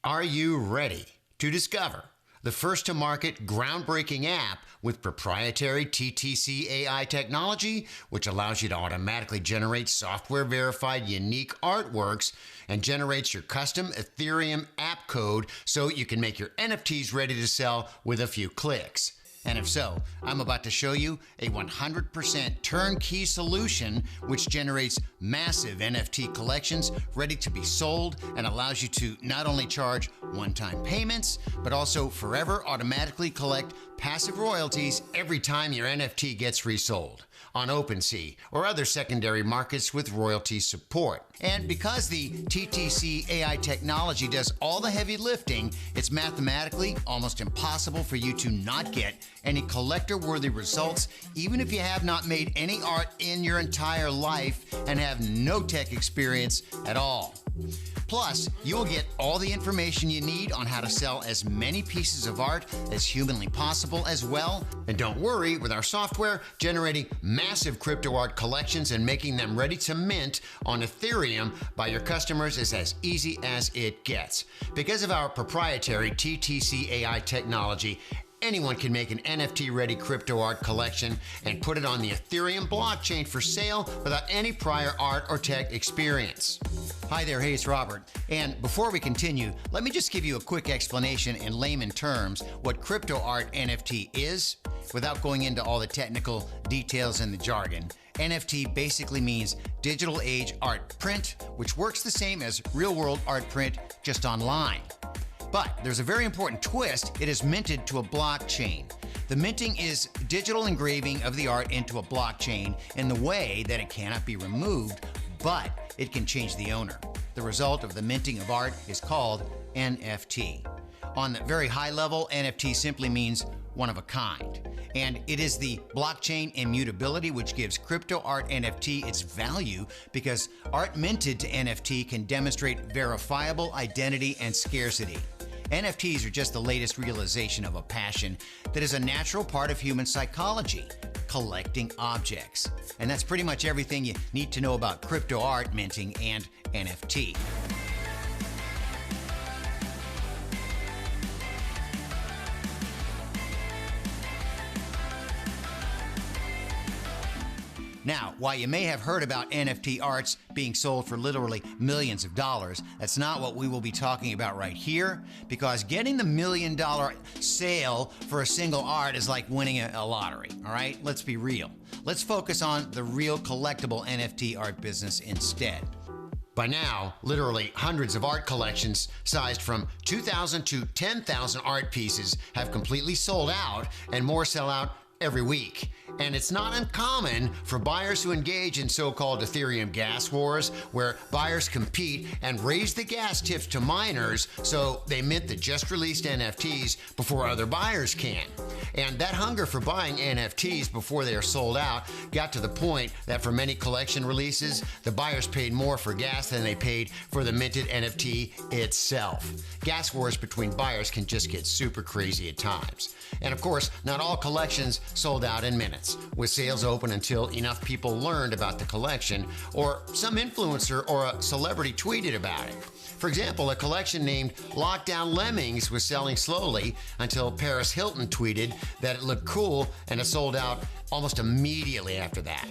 Are you ready to discover the first-to-market groundbreaking app with proprietary TTC AI technology, which allows you to automatically generate software-verified unique artworks and generates your custom Ethereum app code so you can make your NFTs ready to sell with a few clicks? And if so, I'm about to show you a 100% turnkey solution which generates massive NFT collections ready to be sold and allows you to not only charge one-time payments, but also forever automatically collect passive royalties every time your NFT gets resold on OpenSea or other secondary markets with royalty support. And because the TTC AI technology does all the heavy lifting, it's mathematically almost impossible for you to not get any collector-worthy results, even if you have not made any art in your entire life and have no tech experience at all. Plus, you'll get all the information you need on how to sell as many pieces of art as humanly possible as well. And don't worry, with our software, generating massive crypto art collections and making them ready to mint on Ethereum by your customers is as easy as it gets. Because of our proprietary TTC AI technology, anyone can make an NFT-ready crypto art collection and put it on the Ethereum blockchain for sale without any prior art or tech experience. Hi there, hey, it's Robert. And before we continue, let me just give you a quick explanation in layman terms what crypto art NFT is, without going into all the technical details and the jargon. NFT basically means digital age art print, which works the same as real-world art print, just online. But there's a very important twist. It is minted to a blockchain. The minting is digital engraving of the art into a blockchain in the way that it cannot be removed, but it can change the owner. The result of the minting of art is called NFT. On the very high level, NFT simply means one of a kind. And it is the blockchain immutability which gives crypto art NFT its value, because art minted to NFT can demonstrate verifiable identity and scarcity. NFTs are just the latest realization of a passion that is a natural part of human psychology, collecting objects. And that's pretty much everything you need to know about crypto art minting and NFT. Now, while you may have heard about NFT arts being sold for literally millions of dollars, that's not what we will be talking about right here, because getting the $1 million sale for a single art is like winning a lottery, all right? Let's be real. Let's focus on the real collectible NFT art business instead. By now, literally hundreds of art collections sized from 2,000 to 10,000 art pieces have completely sold out, and more sell out every week. And it's not uncommon for buyers who engage in so-called Ethereum gas wars, where buyers compete and raise the gas tips to miners so they mint the just released NFTs before other buyers can. And that hunger for buying NFTs before they are sold out got to the point that for many collection releases, the buyers paid more for gas than they paid for the minted NFT itself. Gas wars between buyers can just get super crazy at times. And of course, not all collections sold out in minutes, with sales open until enough people learned about the collection, or some influencer or a celebrity tweeted about it. For example, a collection named Lockdown Lemmings was selling slowly until Paris Hilton tweeted that it looked cool, and it sold out almost immediately after that.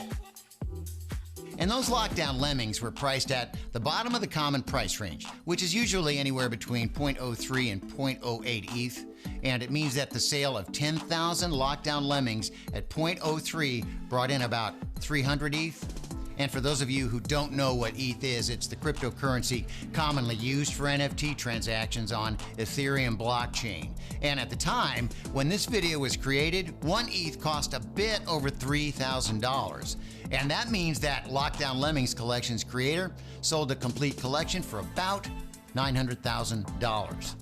And those Lockdown Lemmings were priced at the bottom of the common price range, which is usually anywhere between 0.03 and 0.08 ETH. And it means that the sale of 10,000 Lockdown Lemmings at 0.03 brought in about 300 ETH. And for those of you who don't know what ETH is, it's the cryptocurrency commonly used for NFT transactions on Ethereum blockchain. And at the time, when this video was created, 1 ETH cost a bit over $3,000. And that means that Lockdown Lemmings Collection's creator sold a complete collection for about $900,000.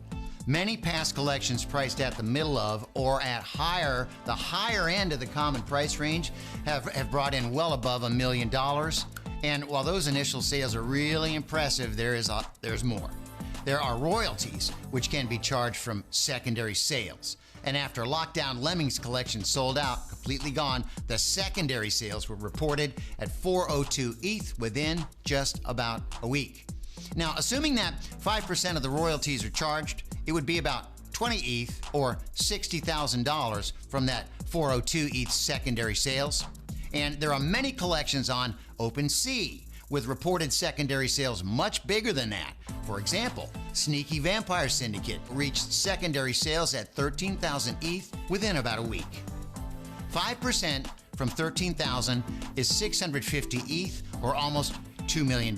Many past collections priced at the middle of or at the higher end of the common price range have brought in well above $1 million. And while those initial sales are really impressive, there's more. There are royalties, which can be charged from secondary sales. And after Lockdown Lemmings Collection sold out, completely gone, the secondary sales were reported at 402 ETH within just about a week. Now, assuming that 5% of the royalties are charged, it would be about 20 ETH or $60,000 from that 402 ETH secondary sales. And there are many collections on OpenSea with reported secondary sales much bigger than that. For example, Sneaky Vampire Syndicate reached secondary sales at 13,000 ETH within about a week. 5% from 13,000 is 650 ETH or almost $2 million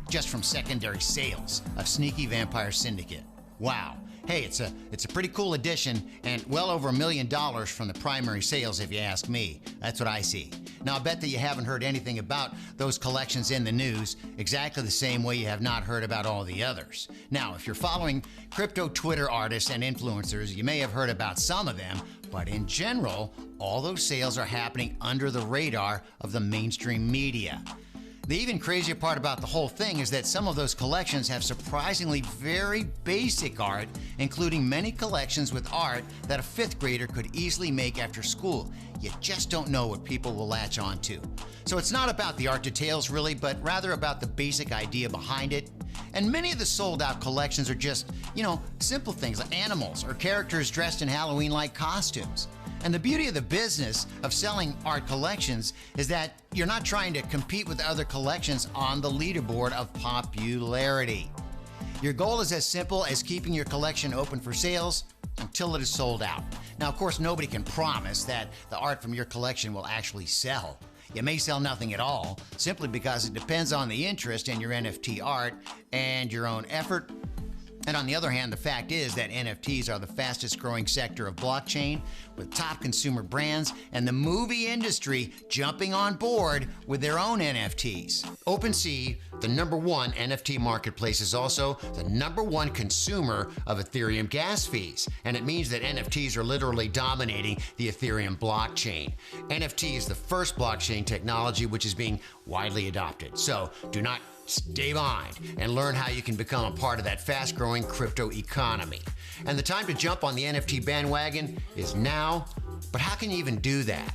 just from secondary sales of Sneaky Vampire Syndicate. Wow. Hey, it's a pretty cool addition and well over $1 million from the primary sales if you ask me. That's what I see. Now, I bet that you haven't heard anything about those collections in the news exactly the same way you have not heard about all the others. Now, if you're following crypto Twitter artists and influencers, you may have heard about some of them, but in general, all those sales are happening under the radar of the mainstream media. The even crazier part about the whole thing is that some of those collections have surprisingly very basic art, including many collections with art that a fifth grader could easily make after school. You just don't know what people will latch on to. So it's not about the art details really, but rather about the basic idea behind it. And many of the sold out collections are just, simple things like animals or characters dressed in Halloween-like costumes. And the beauty of the business of selling art collections is that you're not trying to compete with other collections on the leaderboard of popularity. Your goal is as simple as keeping your collection open for sales until it is sold out. Now, of course, nobody can promise that the art from your collection will actually sell. You may sell nothing at all, simply because it depends on the interest in your NFT art and your own effort. And on the other hand, the fact is that NFTs are the fastest growing sector of blockchain, with top consumer brands and the movie industry jumping on board with their own NFTs. OpenSea, the #1 NFT marketplace, is also the #1 consumer of Ethereum gas fees. And it means that NFTs are literally dominating the Ethereum blockchain. NFT is the first blockchain technology which is being widely adopted. So do not stay behind and learn how you can become a part of that fast-growing crypto economy. And the time to jump on the NFT bandwagon is now, but how can you even do that?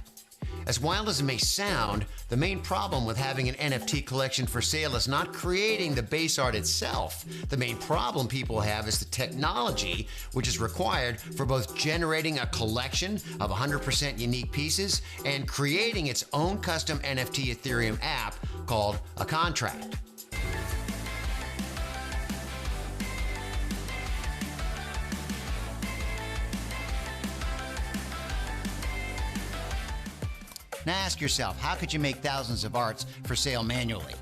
As wild as it may sound, the main problem with having an NFT collection for sale is not creating the base art itself. The main problem people have is the technology which is required for both generating a collection of 100% unique pieces and creating its own custom NFT Ethereum app called a contract. Now ask yourself, how could you make thousands of arts for sale manually?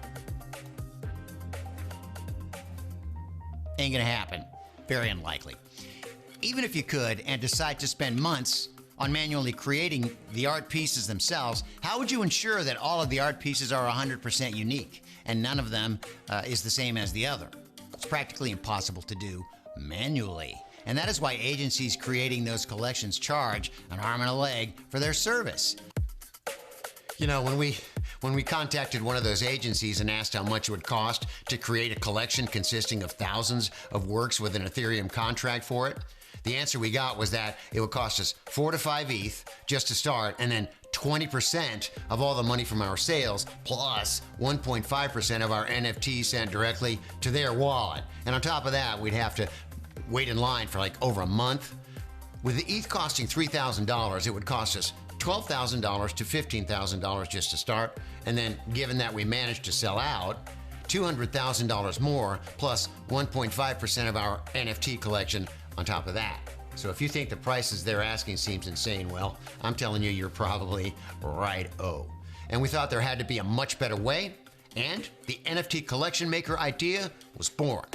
Ain't gonna happen. Very unlikely. Even if you could and decide to spend months on manually creating the art pieces themselves, how would you ensure that all of the art pieces are 100% unique and none of them is the same as the other? It's practically impossible to do manually. And that is why agencies creating those collections charge an arm and a leg for their service. When we contacted one of those agencies and asked how much it would cost to create a collection consisting of thousands of works with an Ethereum contract for it, the answer we got was that it would cost us 4 to 5 ETH just to start, and then 20% of all the money from our sales, plus 1.5% of our NFTs sent directly to their wallet. And on top of that, we'd have to wait in line for over a month. With the ETH costing $3,000, it would cost us $12,000 to $15,000 just to start, and then given that we managed to sell out, $200,000 more, plus 1.5% of our NFT collection on top of that. So if you think the prices they're asking seems insane, well, I'm telling you, you're probably right-o. And we thought there had to be a much better way, and the NFT Collection Maker idea was born.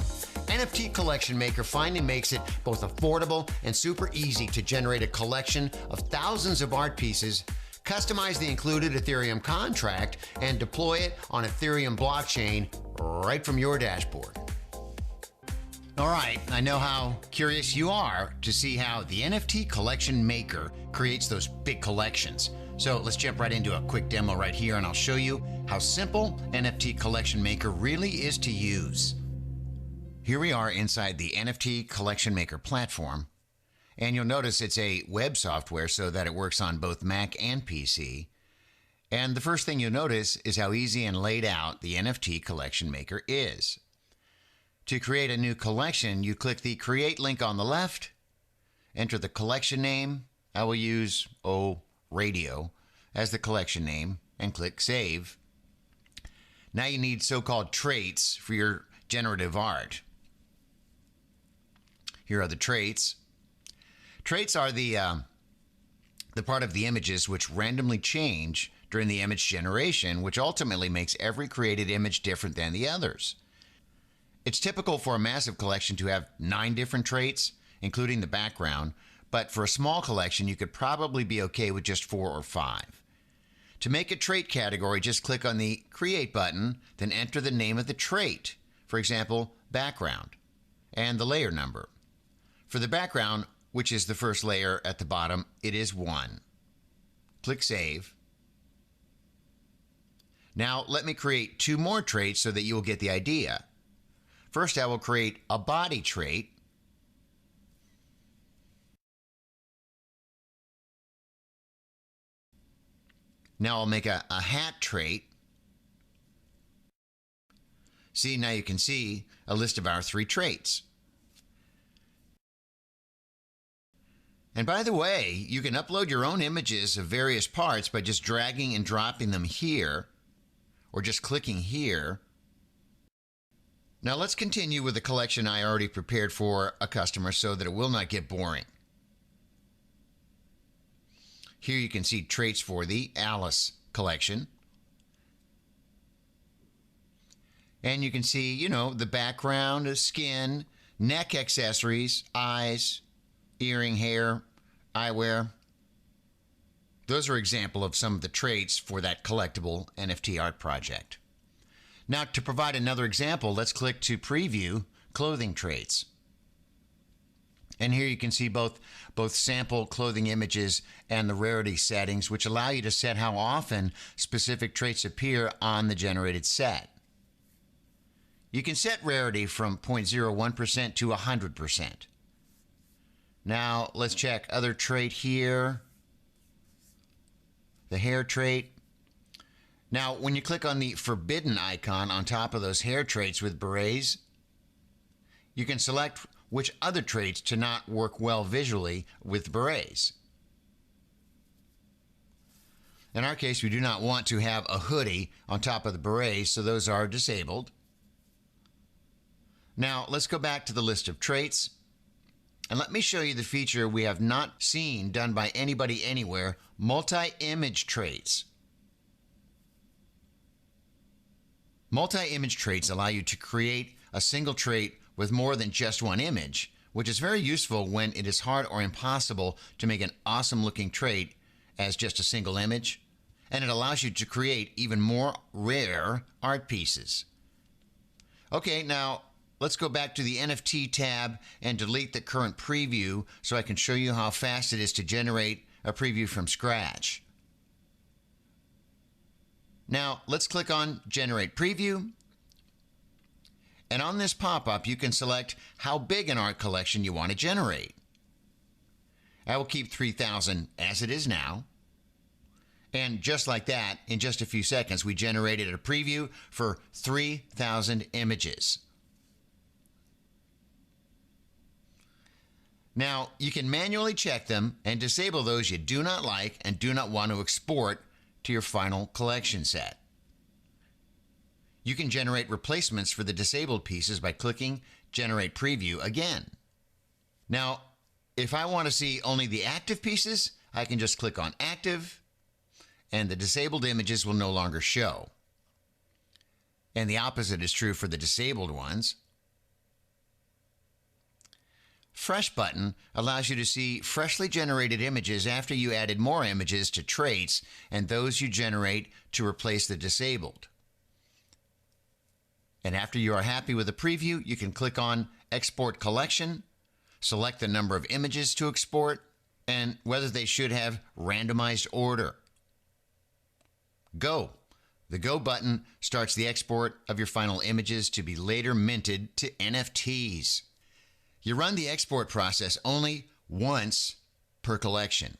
NFT Collection Maker finally makes it both affordable and super easy to generate a collection of thousands of art pieces, customize the included Ethereum contract, and deploy it on Ethereum blockchain right from your dashboard. All right, I know how curious you are to see how the NFT Collection Maker creates those big collections. So let's jump right into a quick demo right here, and I'll show you how simple NFT Collection Maker really is to use. Here we are inside the NFT Collection Maker platform, and you'll notice it's a web software so that it works on both Mac and PC. And the first thing you'll notice is how easy and laid out the NFT Collection Maker is. To create a new collection, you click the Create link on the left, enter the collection name. I will use, radio as the collection name, and click Save. Now you need so-called traits for your generative art. Here are the traits. Traits are the part of the images which randomly change during the image generation, which ultimately makes every created image different than the others. It's typical for a massive collection to have 9 different traits, including the background, but for a small collection, you could probably be okay with just 4 or 5. To make a trait category, just click on the Create button, then enter the name of the trait, for example, background, and the layer number. For the background, which is the first layer at the bottom, it is 1. Click Save. Now let me create 2 more traits so that you will get the idea. First, I will create a body trait. Now I'll make a hat trait. See, now you can see a list of our 3 traits. And by the way, you can upload your own images of various parts by just dragging and dropping them here, or just clicking here. Now let's continue with the collection I already prepared for a customer so that it will not get boring. Here you can see traits for the Alice collection. And you can see, the background, skin, neck accessories, eyes, earring, hair, eyewear. Those are examples of some of the traits for that collectible NFT art project. Now, to provide another example, let's click to preview clothing traits. And here you can see both sample clothing images and the rarity settings, which allow you to set how often specific traits appear on the generated set. You can set rarity from 0.01% to 100%. Now, let's check other trait here, the hair trait. Now, when you click on the forbidden icon on top of those hair traits with berets, you can select which other traits to not work well visually with berets. In our case, we do not want to have a hoodie on top of the berets, so those are disabled. Now, let's go back to the list of traits, and let me show you the feature we have not seen done by anybody anywhere, multi-image traits. Multi-image traits allow you to create a single trait with more than just one image, which is very useful when it is hard or impossible to make an awesome looking trait as just a single image, and it allows you to create even more rare art pieces. Okay, now let's go back to the NFT tab and delete the current preview so I can show you how fast it is to generate a preview from scratch. Now, let's click on Generate Preview. And on this pop-up, you can select how big an art collection you want to generate. I will keep 3,000 as it is now. And just like that, in just a few seconds, we generated a preview for 3,000 images. Now, you can manually check them and disable those you do not like and do not want to export to your final collection set. You can generate replacements for the disabled pieces by clicking Generate Preview again. Now, if I want to see only the active pieces, I can just click on Active, and the disabled images will no longer show. And the opposite is true for the disabled ones. Fresh button allows you to see freshly generated images after you added more images to traits and those you generate to replace the disabled. And after you are happy with the preview, you can click on Export Collection, select the number of images to export, and whether they should have randomized order. Go. The Go button starts the export of your final images to be later minted to NFTs. You run the export process only once per collection.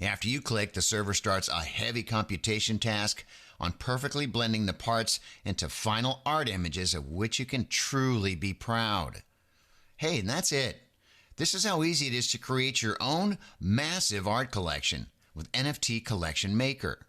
After you click, the server starts a heavy computation task on perfectly blending the parts into final art images of which you can truly be proud. Hey, and that's it. This is how easy it is to create your own massive art collection with NFT Collection Maker.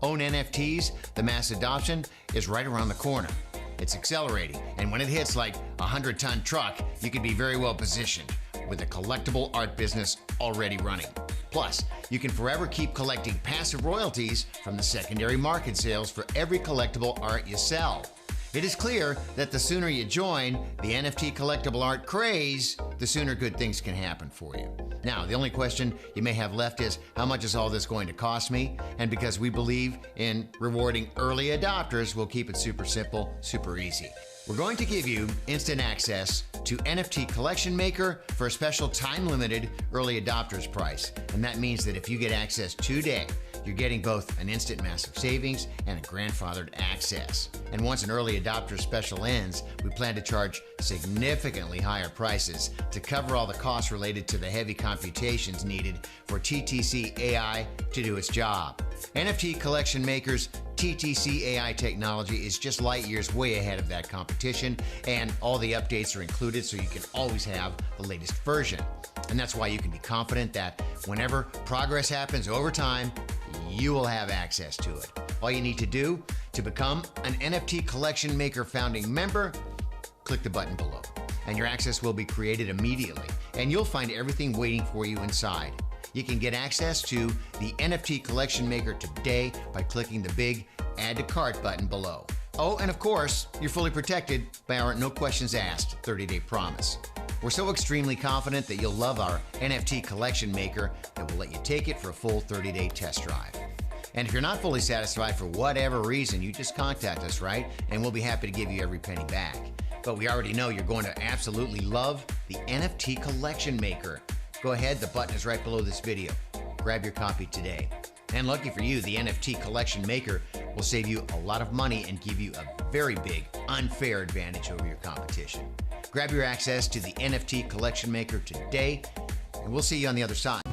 own NFTs, the mass adoption is right around the corner. It's accelerating, and when it hits like a 100-ton truck, you can be very well positioned with a collectible art business already running. Plus, you can forever keep collecting passive royalties from the secondary market sales for every collectible art you sell. It is clear that the sooner you join the NFT collectible art craze, the sooner good things can happen for you. Now, the only question you may have left is, how much is all this going to cost me? And because we believe in rewarding early adopters, we'll keep it super simple, super easy. We're going to give you instant access to NFT Collection Maker for a special time-limited early adopters price. And that means that if you get access today, you're getting both an instant massive savings and a grandfathered access. And once an early adopter special ends, we plan to charge significantly higher prices to cover all the costs related to the heavy computations needed for TTC AI to do its job. NFT Collection Maker's TTC AI technology is just light years way ahead of that competition, and all the updates are included so you can always have the latest version. And that's why you can be confident that whenever progress happens over time, you will have access to it. All you need to do to become an NFT Collection Maker founding member, click the button below, and your access will be created immediately, and you'll find everything waiting for you inside. You can get access to the NFT Collection Maker today by clicking the big Add to Cart button below. Oh, and of course, you're fully protected by our no questions asked 30-day promise. We're so extremely confident that you'll love our NFT Collection Maker that we'll let you take it for a full 30-day test drive. And if you're not fully satisfied for whatever reason, you just contact us, right? And we'll be happy to give you every penny back. But we already know you're going to absolutely love the NFT Collection Maker. Go ahead, the button is right below this video. Grab your copy today. And lucky for you, the NFT Collection Maker will save you a lot of money and give you a very big, unfair advantage over your competition. Grab your access to the NFT Collection Maker today, and we'll see you on the other side.